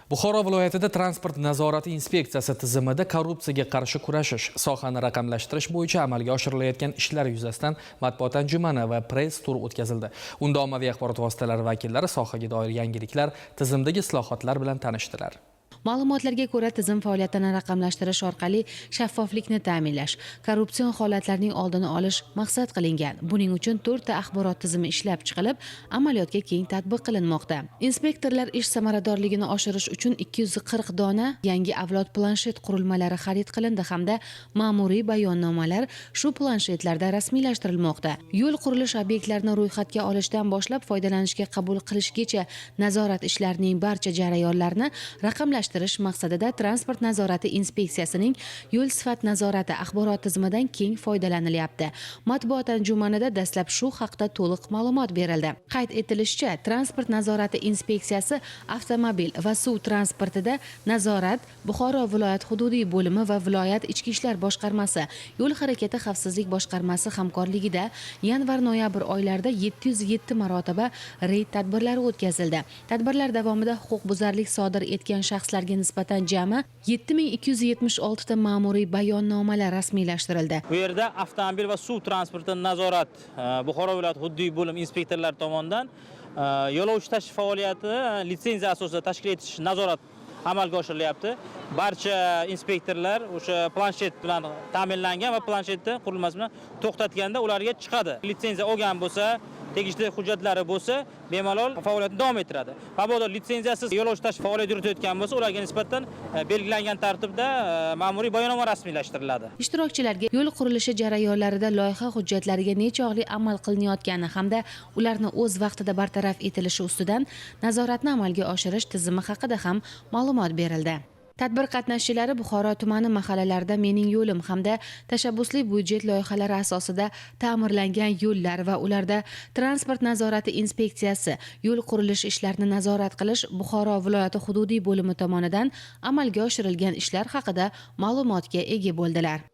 Buxoro viloyatida transport nazorati inspeksiyasi tizimida korrupsiyaga qarshi kurashish, sohani raqamlashtirish bo'yicha amalga oshirilayotgan ishlar yuzasidan matbuot anjumani va press tur o'tkazildi. Unda ommaviy axborot vositalari vakillari sohaga doir yangiliklar, tizimdagi islohotlar bilan tanishdilar. Ma'lumotlarga ko'ra, tizim faoliyatini raqamlashtirish orqali shaffoflikni ta'minlash, korrupsion holatlarning oldini olish maqsad qilingan. Buning uchun 4 ta axborot tizimi ishlab chiqilib, amaliyotga keng tatbiq qilinmoqda. Inspektorlar ish samaradorligini oshirish uchun 240 dona yangi avlod planshet qurilmalari xarid qilindi hamda ma'muriy bayonnomalar shu planshetlarda rasmiylashtirilmoqda. Yo'l qurilish obyektlarini ro'yxatga olishdan boshlab foydalanishga qabul qilishgacha nazorat ishlarining barcha jarayonlarini raqamlashtirish maqsadida transport nazorati inspeksiyasining yo'l sifat nazorati axborot tizimidan keng foydalanilyapti. Matbuot anjumanida dastlab shu haqda to'liq ma'lumot berildi. Qayd etilishicha, transport nazorati inspeksiyasi avtomobil va suv transportida nazorat Buxoro viloyat hududiy bo'limi va viloyat ichki ishlar boshqarmasi, yo'l harakati xavfsizlik boshqarmasi hamkorligida yanvar-noyabr oylarida 707 marotaba reyd tadbirlari o'tkazildi. Tadbirlar davomida huquqbuzarlik sodir etgan shaxslarga nisbatan jami 7276 ta ma'muriy bayonnomalar rasmiylashtirildi. Bu yerda avtomobil va suv transportini nazorat Buxoro viloyat hududiy bo'lim inspektorlari tomonidan yo'lovchi tashish faoliyati litsenziya asosida tashkil etish nazorat amalga oshirilyapti. Barcha inspektorlar o'sha planshet bilan ta'minlangan va planshetni qurilmasi bilan to'xtatganda ularga chiqadi. Litsenziya olgan bo'lsa, tegishli hujjatlari bo'lsa, bemalol faoliyatni davom ettiradi. Mabodo litsenziyasiz yo'lovchi tashish faoliyat yuritayotgan bo'lsa, ularga nisbatan belgilangan tartibda ma'muriy bayonnoma rasmiylashtiriladi. Ishtirokchilarga yo'l qurilishi jarayonlarida loyiha hujjatlariga nechog'li amal qilinayotgani hamda ularni o'z vaqtida bartaraf etilishi ustidan nazoratni amalga oshirish tizimi haqida ham ma'lumot berildi. Tadbir qatnashchilari Buxoro tumani mahallalarida Mening yo'lim hamda tashabbusli byudjet loyihalari asosida ta'mirlangan yo'llar va ularda transport nazorati inspeksiyasi yo'l qurilish ishlarini nazorat qilish Buxoro viloyati hududiy bo'limi tomonidan amalga oshirilgan ishlar haqida ma'lumotga ega bo'ldilar.